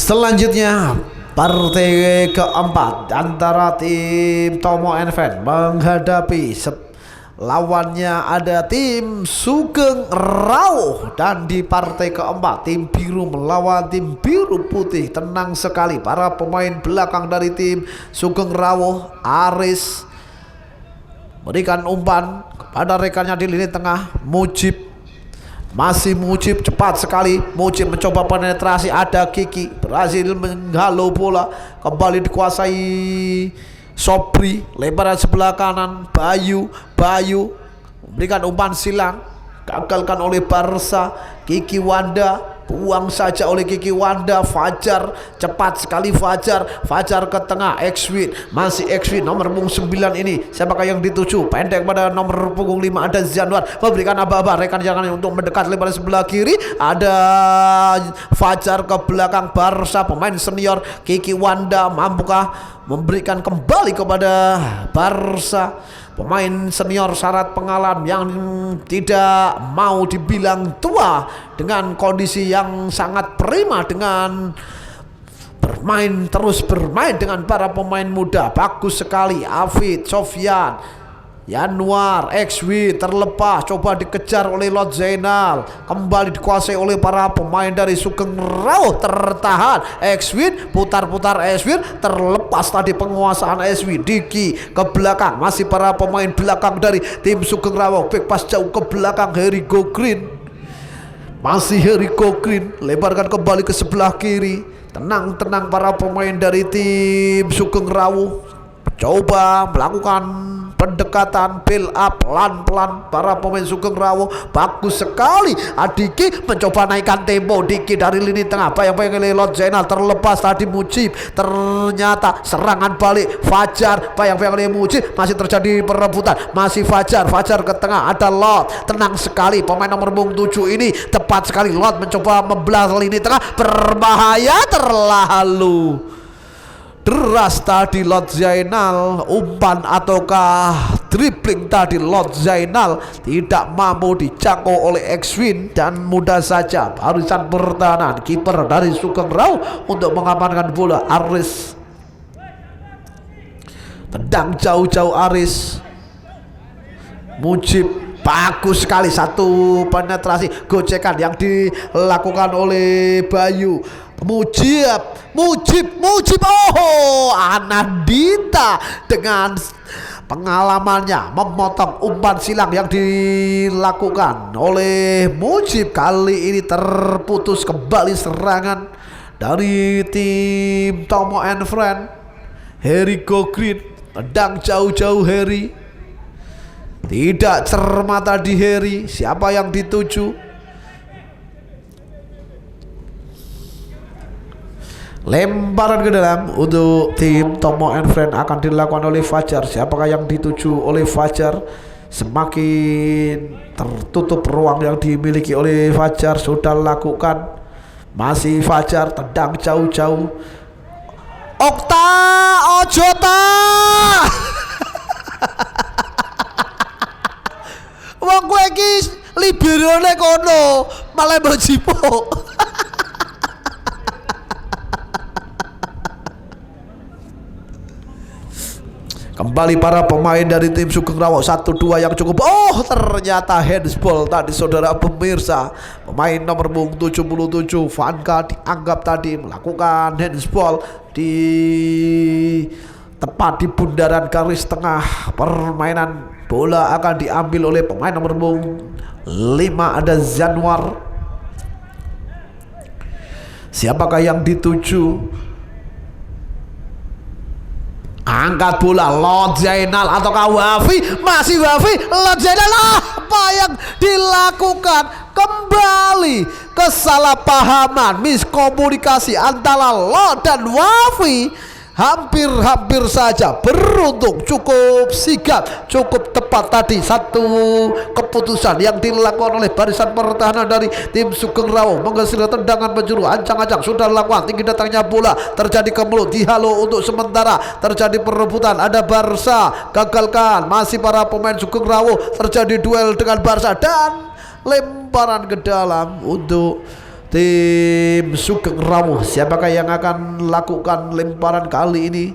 Selanjutnya partai keempat antara tim Tomo Enfren menghadapi lawannya ada tim Sugeng Rawoh, dan di partai keempat tim biru melawan tim biru putih. Tenang sekali para pemain belakang dari tim Sugeng Rawoh. Aris berikan umpan kepada rekannya di lini tengah. Mujib cepat sekali. Mujib mencoba penetrasi, ada Kiki berhasil menghalau bola, kembali dikuasai Sobri. Lebaran sebelah kanan Bayu memberikan umpan silang, gagalkan oleh Barsa. Kiki Wanda buang saja oleh Kiki Wanda. Fajar cepat sekali, Fajar ke tengah. Exwin, masih Exwin nomor punggung 9 ini. Siapakah yang dituju? Pendek pada nomor punggung 5 ada Januar, memberikan aba-aba rekan jangan untuk mendekat. Lebar sebelah kiri ada Fajar ke belakang Barsa, pemain senior. Kiki Wanda mampukah memberikan kembali kepada Barsa, pemain senior syarat pengalaman yang tidak mau dibilang tua, dengan kondisi yang sangat prima, dengan terus bermain dengan para pemain muda. Bagus sekali. Afid, Sofyan, Yanuar, Exwi terlepas, coba dikejar oleh Lot Zainal, kembali dikuasai oleh para pemain dari Sugeng Rawoh. Tertahan Exwi, putar-putar Exwi, terlepas tadi penguasaan Exwi. Diki ke belakang, masih para pemain belakang dari tim Sugeng Rawoh. Back pass jauh ke belakang, Harry Go Green, masih Harry Go Green, lebarkan kembali ke sebelah kiri. Tenang para pemain dari tim Sugeng Rawoh coba melakukan pendekatan build up pelan-pelan para pemain Sugeng Rawoh. Bagus sekali. Adiki mencoba naikkan tempo. Diki dari lini tengah, bayang-bayang oleh Lot Zainal, terlepas tadi Mujib, ternyata serangan balik Fajar, bayang-bayang oleh Mujib, masih terjadi perebutan, masih Fajar ke tengah, ada Lot. Tenang sekali pemain nomor punggung 7 ini, tepat sekali Lot mencoba membelah lini tengah, berbahaya, terlalu deras tadi Lot Zainal. Umpan ataukah dribbling tadi Lot Zainal tidak mampu dijangkau oleh Exwin, dan mudah saja barisan pertahanan kiper dari Sugeng Rawoh untuk mengamankan bola. Aris tendang jauh-jauh, Aris. Mujib, bagus sekali satu penetrasi, gocekan yang dilakukan oleh Bayu. Mujib, oh, Anandita dengan pengalamannya memotong umpan silang yang dilakukan oleh Mujib. Kali ini terputus kembali serangan dari tim Tomo Enfren. Harry Go Green tendang jauh-jauh, Harry tidak cermat tadi Harry. Siapa yang dituju? Lemparan ke dalam untuk tim Tomo Enfren akan dilakukan oleh Fajar. Siapakah yang dituju oleh Fajar? Semakin tertutup ruang yang dimiliki oleh Fajar. Sudah lakukan, masih Fajar tendang jauh-jauh. Okta Ojota wong kowe iki liberone kono malah Bojipo. Kembali para pemain dari tim Sugeng Rawoh, 1-2 yang cukup. Oh, ternyata handsball tadi saudara pemirsa. Pemain nomor punggung 77 Vanka dianggap tadi melakukan handsball di tepat di bundaran garis tengah permainan. Bola akan diambil oleh pemain nomor punggung 5 ada Januar. Siapakah yang dituju? Angkat bola Lot Zainal ataukah Wafi? Masih Wafi, Lot Zainal. Apa yang dilakukan? Kembali kesalahpahaman, miskomunikasi antara Lot dan Wafi. Hampir saja beruntung, cukup sigap, cukup tepat tadi satu keputusan yang dilakukan oleh barisan pertahanan dari tim Sugeng Rawoh. Menghasilkan tendangan penjuru, ancang-ancang sudah dilakukan, tinggi datangnya bola, terjadi ke mulut, dihalo untuk sementara, terjadi perebutan, ada Barsa, gagalkan, masih para pemain Sugeng Rawoh, terjadi duel dengan Barsa dan lemparan ke dalam untuk tim Sugeng Rawuh. Siapakah yang akan lakukan lemparan kali ini?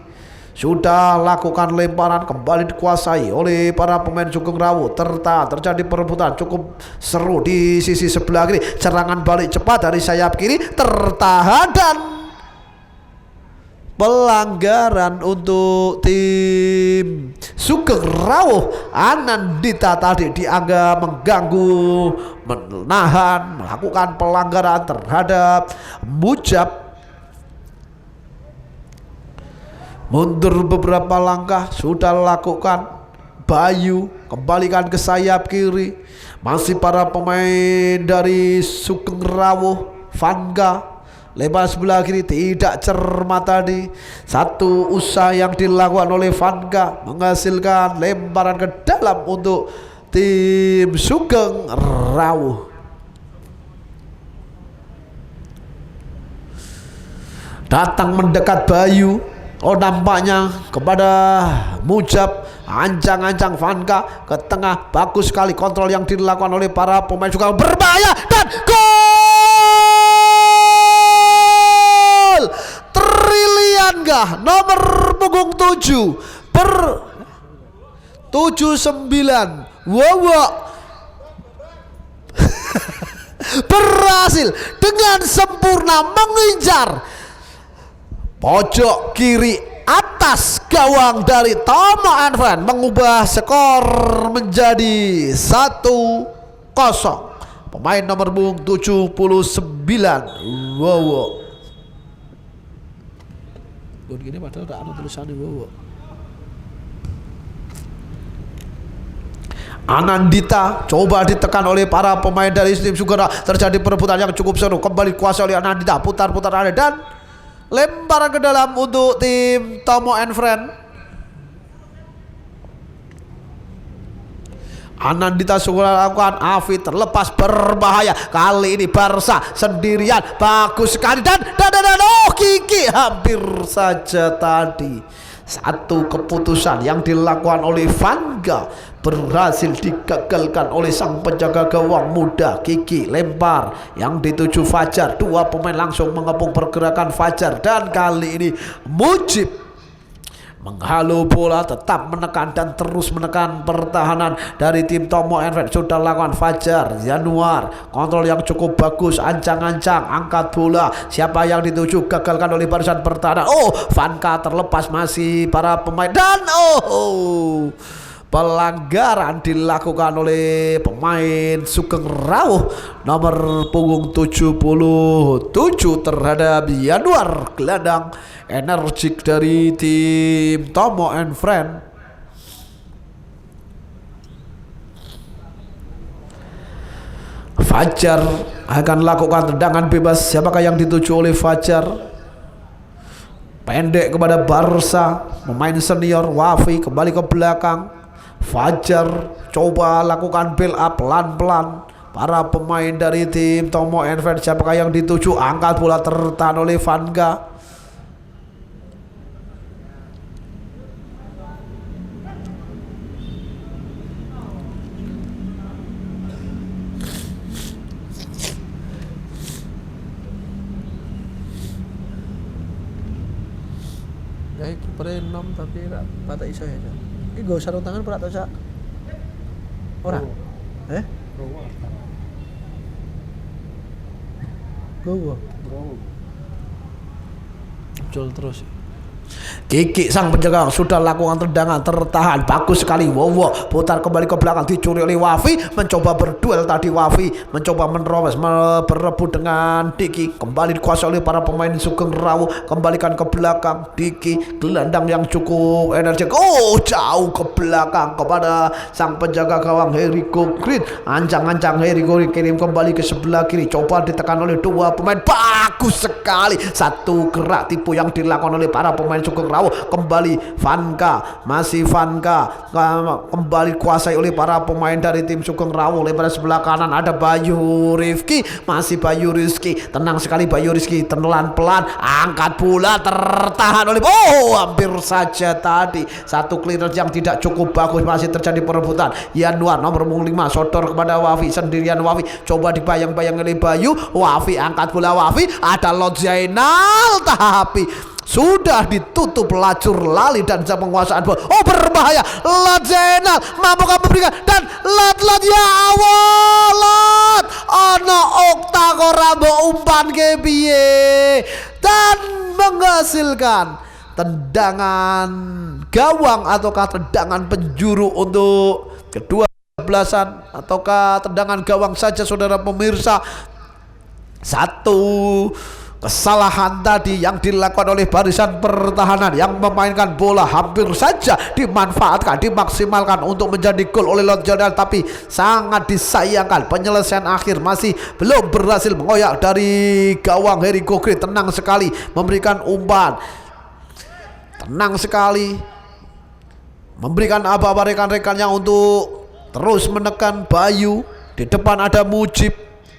Sudah lakukan lemparan, kembali dikuasai oleh para pemain Sugeng Rawuh. Terjadi perebutan cukup seru di sisi sebelah kiri. Serangan balik cepat dari sayap kiri, tertahan dan pelanggaran untuk tim Sugeng Rawuh. Anandita tadi dianggap mengganggu, menahan, melakukan pelanggaran terhadap Mujab. Mundur beberapa langkah, sudah lakukan Bayu, kembalikan ke sayap kiri. Masih para pemain dari Sugeng Rawuh. Vanga lebar sebelah kiri, tidak cermat tadi. Satu usaha yang dilakukan oleh Vanga menghasilkan lemparan ke dalam untuk tim Sugeng Rawuh. Datang mendekat Bayu. Oh, nampaknya kepada Mujab, ancang-ancang Vanga ke tengah, bagus sekali kontrol yang dilakukan oleh para pemain juga berbahaya dan gol! Triliangga nomor punggung 7 Wowo berhasil dengan sempurna mengincar pojok kiri atas gawang dari Tomo Anfran, mengubah skor menjadi 1-0. Pemain nomor punggung 79 Wowo. Gini padahal tak ada tulisannya Wowo. Anandita coba ditekan oleh para pemain dari tim Sugeng Rawuh. Terjadi perebutan yang cukup seru, kembali kuasai oleh Anandita, putar-putar ada dan lemparan ke dalam untuk tim Tomo and Friend. Anandita sudah lakukan, Afi terlepas berbahaya. Kali ini Barca sendirian, bagus sekali dan oh, Kiki hampir saja tadi. Satu keputusan yang dilakukan oleh Vanga berhasil digagalkan oleh sang penjaga gawang muda Kiki. Lempar yang dituju Fajar, dua pemain langsung mengepung pergerakan Fajar dan kali ini Mujib menghalau bola, tetap menekan dan terus menekan pertahanan dari tim Tomo Enfield. Sudah lakukan Fajar, Januar, kontrol yang cukup bagus, ancang-ancang, angkat bola. Siapa yang dituju, gagalkan oleh barisan pertahanan. Oh, Vanka terlepas, masih para pemain dan pelanggaran dilakukan oleh pemain Sugeng Rawuh nomor punggung 77 terhadap Januar, gelandang energik dari tim Tomo and Friend. Fajar akan lakukan tendangan bebas. Siapakah yang dituju oleh Fajar? Pendek kepada Barca, pemain senior. Wafi kembali ke belakang. Fajar coba lakukan build up pelan-pelan. Para pemain dari tim Tomo and Friend, siapakah yang dituju? Angkat bola, tertahan oleh Vanga. Ya kiper enom tapi tak iso ya. Iki nggo sarung tangan ora to, Cak? Ora. Gowo. Muncul terus. Kiki sang penjaga sudah lakukan tendangan, tertahan, bagus sekali. Wowo putar kembali ke belakang, dicuri oleh Wafi, mencoba berduel tadi. Wafi mencoba menerobos, berebut dengan Diki, kembali dikuasai oleh para pemain Sugeng Rawuh. Kembalikan ke belakang, Diki, gelandang yang cukup energik. Oh, jauh ke belakang kepada sang penjaga gawang Heriko Green. Ancang-ancang Heriko kirim kembali ke sebelah kiri, coba ditekan oleh dua pemain. bagus sekali. Satu gerak tipu yang dilakukan oleh para pemain Sugeng Rawoh. Kembali Vanka, masih Vanka, kembali kuasai oleh para pemain dari tim Sugeng Rawoh. Lebar sebelah kanan ada Bayu Rifki, masih Bayu Rizky, tenang sekali Bayu Rizky, pelan-pelan angkat bola, tertahan oleh hampir saja tadi satu clearance yang tidak cukup bagus. Masih terjadi perebutan. Yanuar nomor 5 sodor kepada Wafi, sendirian Wafi, coba dibayang-bayang oleh Bayu. Wafi angkat bola, Wafi, ada Lot Zainal, tapi sudah ditutup lacur lali dan jam penguasaan bola. Berbahaya, Lot Zainal mampukah memberikan, dan Lot ya Allah, Lot ono Okta Korambo umpan ke piye, dan menghasilkan tendangan gawang ataukah tendangan penjuru untuk kedua belasan, ataukah tendangan gawang saja saudara pemirsa. Satu kesalahan tadi yang dilakukan oleh barisan pertahanan yang memainkan bola hampir saja dimanfaatkan, dimaksimalkan untuk menjadi gol oleh Lot Zainal, tapi sangat disayangkan penyelesaian akhir masih belum berhasil mengoyak dari gawang Heri Gogri. Tenang sekali memberikan umpan, tenang sekali memberikan aba-aba rekan-rekannya untuk terus menekan Bayu. Di depan ada Mujib,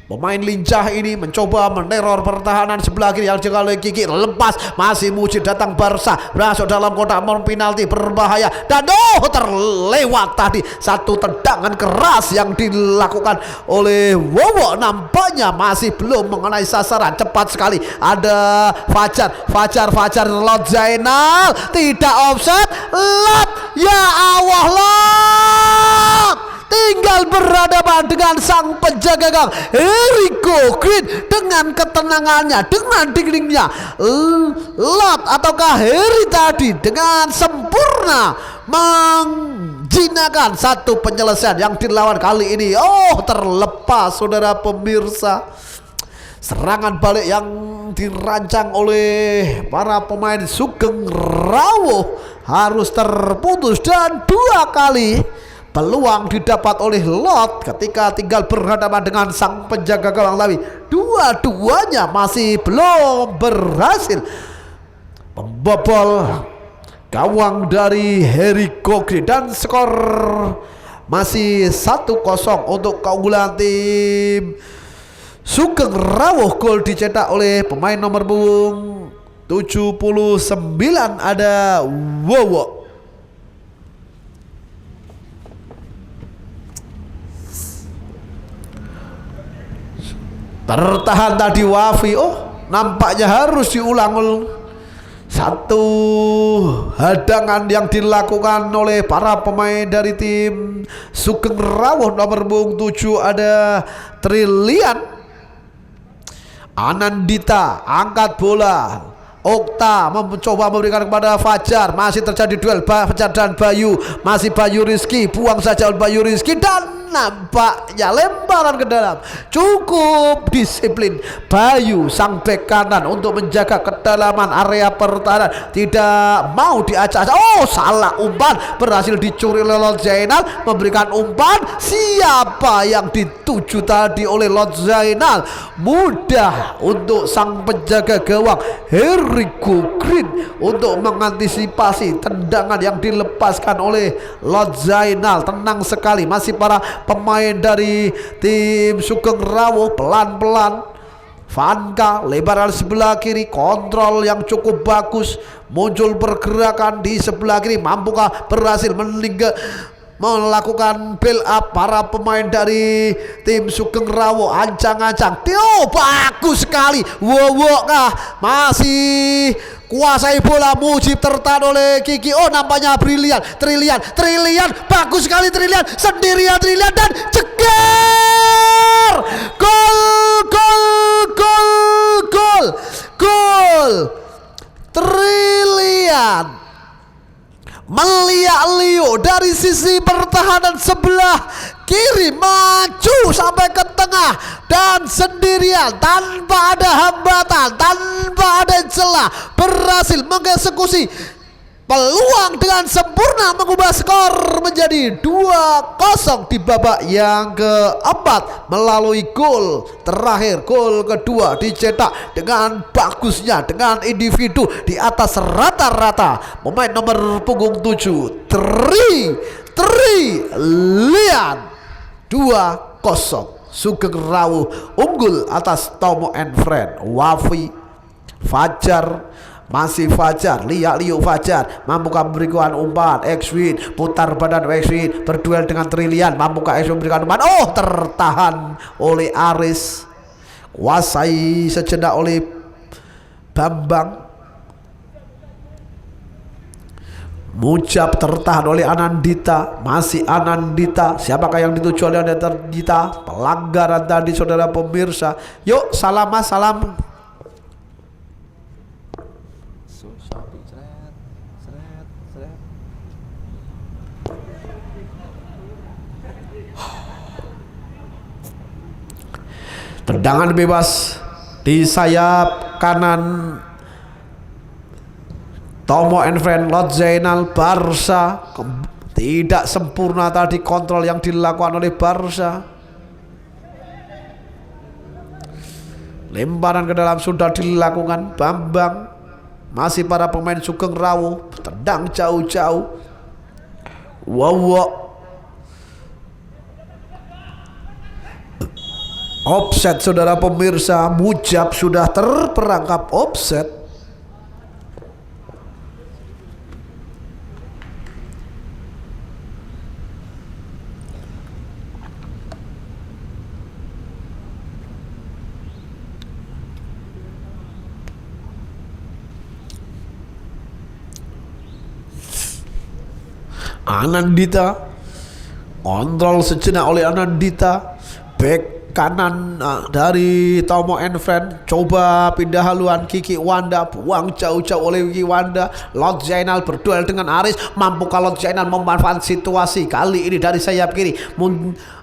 pemain lincah ini mencoba meneror pertahanan sebelah kiri yang jaga oleh Kiki, lepas, masih Mujib datang Barca, masuk dalam kotak penalti, berbahaya, dan terlewat tadi satu tendangan keras yang dilakukan oleh Wowo. Nampaknya masih belum mengenai sasaran. Cepat sekali ada Fajar Lot Zainal, tidak offset, Lot ya Allah, Lot tinggal berhadapan dengan sang penjaga gawang Heri Gogri dengan ketenangannya, dengan dinginnya. Lot ataukah Heri tadi dengan sempurna menjinakkan satu penyelesaian yang dilawan kali ini. Terlepas saudara pemirsa, serangan balik yang dirancang oleh para pemain Sugeng Rawoh harus terputus, dan dua kali peluang didapat oleh Lot ketika tinggal berhadapan dengan sang penjaga gawang, tapi dua-duanya masih belum berhasil membobol gawang dari Heri Gogri, dan skor masih 1-0 untuk keunggulan tim Sugeng Rawoh. Gol dicetak oleh pemain nomor punggung 79 ada Wowo. Tertahan tadi Wafi, nampaknya harus diulang. Satu hadangan yang dilakukan oleh para pemain dari tim Sugeng Rawoh. Nomor punggung 7 ada Trilian, Anandita angkat bola, Okta mencoba memberikan kepada Fajar, masih terjadi duel Fajar dan Bayu, masih Bayu Rizky, buang saja Bayu Rizky, dan nampaknya lemparan ke dalam. Cukup disiplin Bayu sang bek kanan untuk menjaga kedalaman area pertahanan, tidak mau diacak-acak. Salah umpan, berhasil dicuri oleh Lot Zainal, memberikan umpan. Siapa yang dituju tadi oleh Lot Zainal? Mudah untuk sang penjaga gawang Heri Gogri untuk mengantisipasi tendangan yang dilepaskan oleh Lot Zainal. Tenang sekali masih para pemain dari tim Sugeng Rawoh. Pelan-pelan Vanka lebaran sebelah kiri, kontrol yang cukup bagus, muncul pergerakan di sebelah kiri. Mampukah berhasil melakukan build up para pemain dari tim Sugeng Rawoh? Ancang-ancang, bagus sekali. Wowo kah masih kuasai bola. Mujib tertahan oleh Kiki. Nampaknya Trilian bagus sekali. Trilian sendirian, dan ceker. Gol Trilian meliak-liuk dari sisi pertahanan sebelah kiri, maju sampai ke tengah dan sendirian tanpa ada hambatan, tanpa ada celah, berhasil mengeksekusi peluang dengan sempurna mengubah skor menjadi 2-0 di babak yang keempat melalui gol terakhir. Gol kedua dicetak dengan bagusnya, dengan individu di atas rata-rata pemain nomor punggung 7 Trilian. 2-0 Sugeng Rawu unggul atas Tomo and Friend. Wafi, Fajar, masih Fajar, Liuk Fajar, mampukah memberikan umpan? X-Win putar badan, X-Win berduel dengan Trilian, mampukah X-Win memberikan umpan? Oh, tertahan oleh Aris, kuasai sejenak oleh Bambang. Mujab tertahan oleh Anandita, masih Anandita. Siapakah yang dituju oleh Anandita? Pelanggaran tadi, saudara pemirsa. Yuk, salam. Tendangan bebas di sayap kanan Tomo and Friend Lot Zainal Barca. Tidak sempurna tadi kontrol yang dilakukan oleh Barca. Lemparan ke dalam sudah dilakukan Bambang, masih para pemain Sugeng Rawu, tendang jauh-jauh. Wow. Offset, saudara pemirsa. Mujab sudah terperangkap offset. Anandita, kontrol sejenak oleh Anandita. Back kanan dari Tomo and Friend, coba pindah haluan Kiki Wanda, buang jauh-jauh oleh Kiki Wanda. Lot Zainal berduel dengan Aris, mampu kalau Lot Zainal memanfaatkan situasi kali ini dari sayap kiri,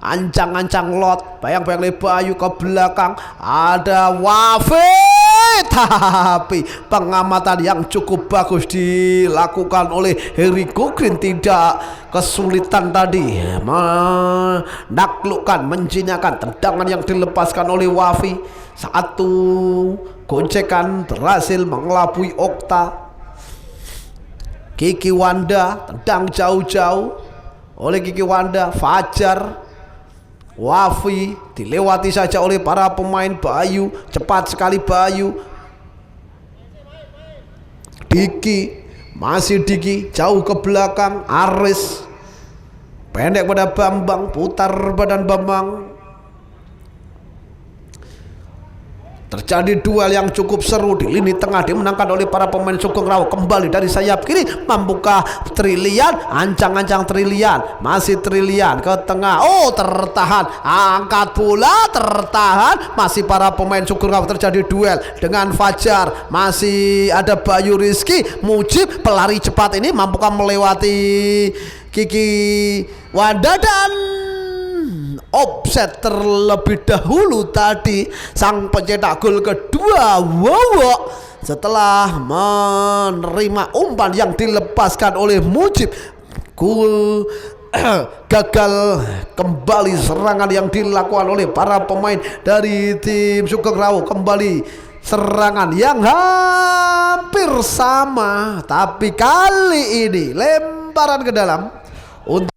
ancang-ancang Lot, bayang-bayang oleh Bayu ke belakang, ada Wafi, tapi pengamatan yang cukup bagus dilakukan oleh Harry Gogreen, tidak kesulitan tadi menaklukkan, menjinakkan tendangan yang dilepaskan oleh Wafi. Satu goncekan berhasil mengelabui Okta. Kiki Wanda tendang jauh-jauh oleh Kiki Wanda. Fajar, Wafi dilewati saja oleh para pemain Bayu. Cepat sekali Bayu. Diki, masih Diki jauh ke belakang. Aris pendek pada Bambang, putar badan Bambang. Terjadi duel yang cukup seru di lini tengah, dimenangkan oleh para pemain Sugeng Rawu. Kembali dari sayap kiri, mampukah Trilian? Ancang-ancang Trilian, masih Trilian ke tengah. Oh, tertahan, angkat bola, tertahan. Masih para pemain Sugeng Rawu. Terjadi duel dengan Fajar, masih ada Bayu Rizky. Mujib pelari cepat ini, mampukah melewati Kiki Wanda dan offset terlebih dahulu tadi sang pencetak gol kedua. Wow, setelah menerima umpan yang dilepaskan oleh Mujib, gol gagal kembali serangan yang dilakukan oleh para pemain dari tim Sugeng Rawu. Kembali serangan yang hampir sama, tapi kali ini lemparan ke dalam untuk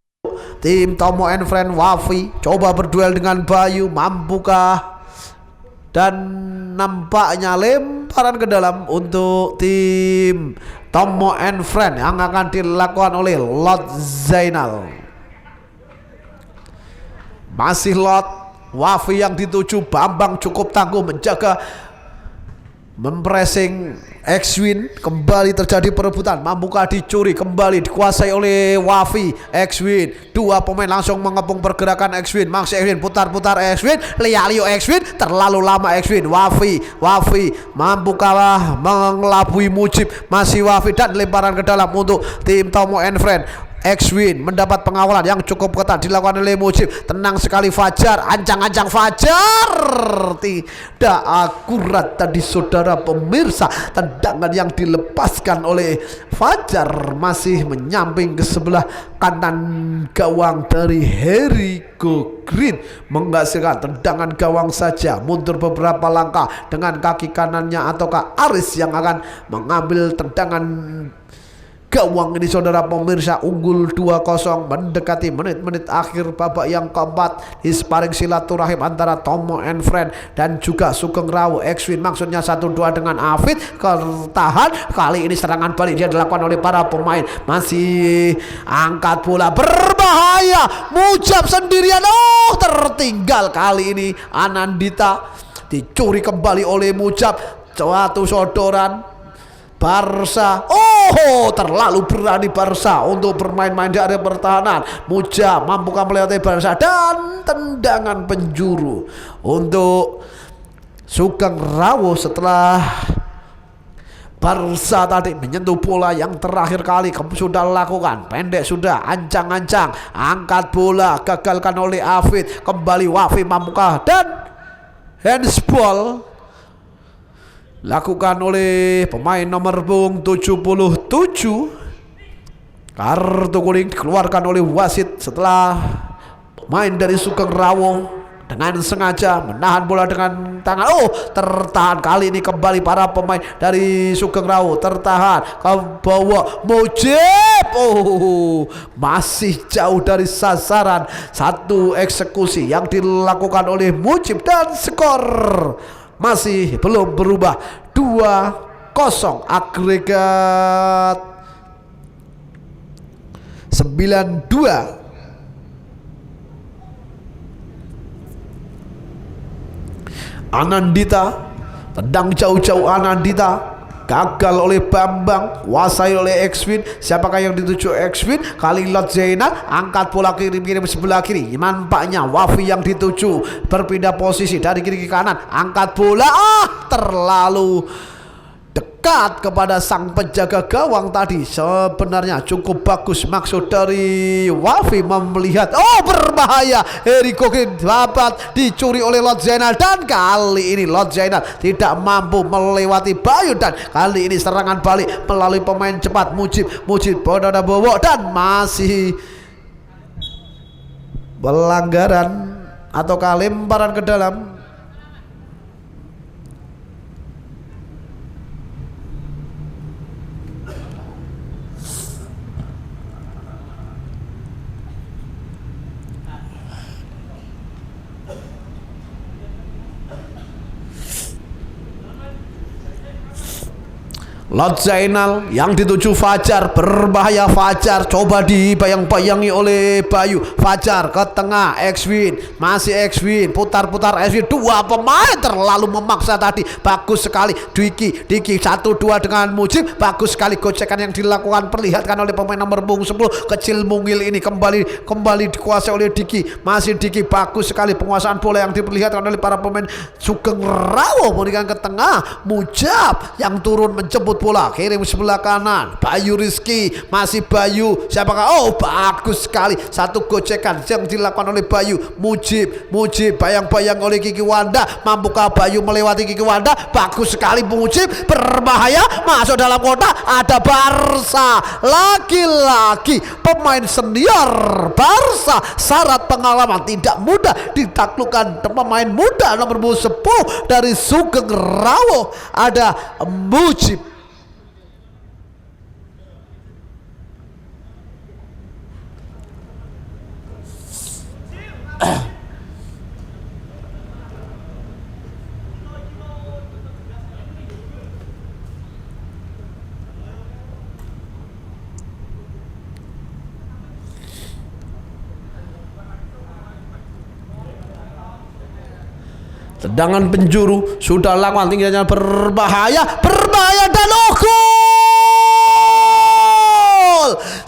tim Tomo and Friend. Wafi coba berduel dengan Bayu, mampukah? Dan nampaknya lemparan ke dalam untuk tim Tomo and Friend yang akan dilakukan oleh Lot Zainal. Masih Lot. Wafi yang dituju. Bambang cukup tangguh menjaga, mempressing X-Win. Kembali terjadi perebutan, mampukah dicuri? Kembali dikuasai oleh Wafi. X-Win, dua pemain langsung mengepung pergerakan X-Win. Masih X-Win, putar-putar X-Win, liuk X-Win, terlalu lama X-Win. Wafi mampukah mengelabui Mujib? Masih Wafi dan lemparan ke dalam untuk tim Tomo and Friend. X-Win mendapat pengawalan yang cukup ketat dilakukan oleh Mujib. Tenang sekali Fajar, ancang-ancang Fajar, tidak akurat tadi saudara pemirsa. Tendangan yang dilepaskan oleh Fajar masih menyamping ke sebelah kanan gawang dari Herico Green, menghasilkan tendangan gawang saja. Mundur beberapa langkah dengan kaki kanannya ataukah Aris yang akan mengambil tendangan gawang ini saudara pemirsa. Unggul 2-0 mendekati menit-menit akhir babak yang keempat. Di sparring silaturahim antara Tomo and Friend dan juga Sugeng Rawo X-Win, maksudnya 1-2 dengan Afid. Tertahan, kali ini serangan balik dia dilakukan oleh para pemain. Masih angkat bola, berbahaya, Mujab sendirian, oh tertinggal. Kali ini Anandita dicuri kembali oleh Mujab. Suatu sodoran Barca, oh terlalu berani Barca untuk bermain-main di area pertahanan. Mujab mampukah melewati Barca dan tendangan penjuru untuk Sugeng Rawo setelah Barca tadi menyentuh bola yang terakhir kali. Kamu sudah lakukan pendek, sudah ancang-ancang, angkat bola gagalkan oleh Afid. Kembali Wafi mampukah, dan handsball lakukan oleh pemain nomor punggung 77. Kartu kuning dikeluarkan oleh wasit setelah pemain dari Sugeng Rawo dengan sengaja menahan bola dengan tangan. Oh tertahan, kali ini kembali para pemain dari Sugeng Rawo tertahan ke bawah. Mujib, oh masih jauh dari sasaran. Satu eksekusi yang dilakukan oleh Mujib dan skor masih belum berubah, 2-0 agregat 92. Anandita tendang jauh-jauh, Anandita gagal oleh Bambang, kuasai oleh X-Win. Siapakah yang dituju X-Win? Kali Lot Zainal angkat bola kirim-kirim sebelah kiri. Nampaknya Wafi yang dituju, berpindah posisi dari kiri ke kanan, angkat bola, terlalu dekat kepada sang penjaga gawang tadi. Sebenarnya cukup bagus maksud dari Wafi melihat, oh berbahaya, Herico Green dapat dicuri oleh Lot Zainal, dan kali ini Lot Zainal tidak mampu melewati Bayu, dan kali ini serangan balik melalui pemain cepat Mujib Bowo, dan masih pelanggaran atau lemparan ke dalam. Lot Zainal yang dituju Fajar, berbahaya Fajar, coba dibayang-bayangi oleh Bayu. Fajar ke tengah, X-Win, masih X-Win, putar-putar X-Win, dua pemain terlalu memaksa tadi. Bagus sekali Diki 1-2 dengan Mujib, bagus sekali gocekan yang dilakukan, perlihatkan oleh pemain nomor punggung 10 kecil mungil ini. Kembali dikuasai oleh Diki, masih Diki, bagus sekali penguasaan bola yang diperlihatkan oleh para pemain Sugeng Rawo. Memberikan ke tengah, Mujab yang turun menjemput bola, kirim sebelah kanan, Bayu Rizky, masih Bayu, siapakah? Oh bagus sekali satu gocekan yang dilakukan oleh Bayu. Mujib bayang-bayang oleh Kiki Wanda, mampukah Bayu melewati Kiki Wanda? Bagus sekali Mujib, berbahaya, masuk dalam kotak. Ada Barca, lagi-lagi pemain senior Barca, syarat pengalaman tidak mudah ditaklukkan pemain muda nomor 10 dari Sugeng Rawo, ada Mujib. Tendangan penjuru sudah lakukan, tinggalnya berbahaya dan gol.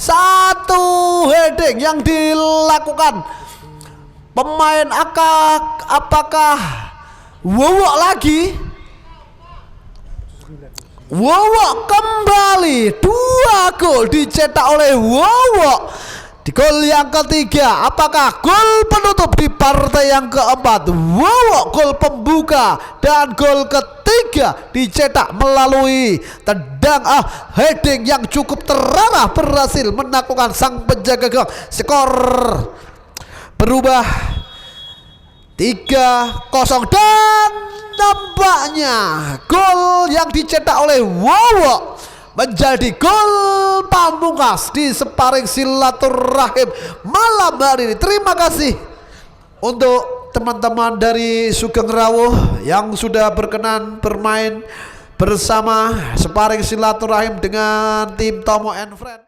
Satu heading yang dilakukan pemain apakah Wowok lagi? Wowo kembali 2 gol dicetak oleh Wowo. Di gol yang ketiga, apakah gol penutup di partai yang keempat? Wowo gol pembuka dan gol ketiga dicetak melalui tendang heading yang cukup terarah, berhasil menaklukkan sang penjaga gawang. Skor berubah 3-0 dan nampaknya gol yang dicetak oleh Wowo menjadi gol pamungkas di sparring silaturahim malam hari ini. Terima kasih untuk teman-teman dari Sugeng Rawuh yang sudah berkenan bermain bersama sparring silaturahim dengan tim Tomo and Friend.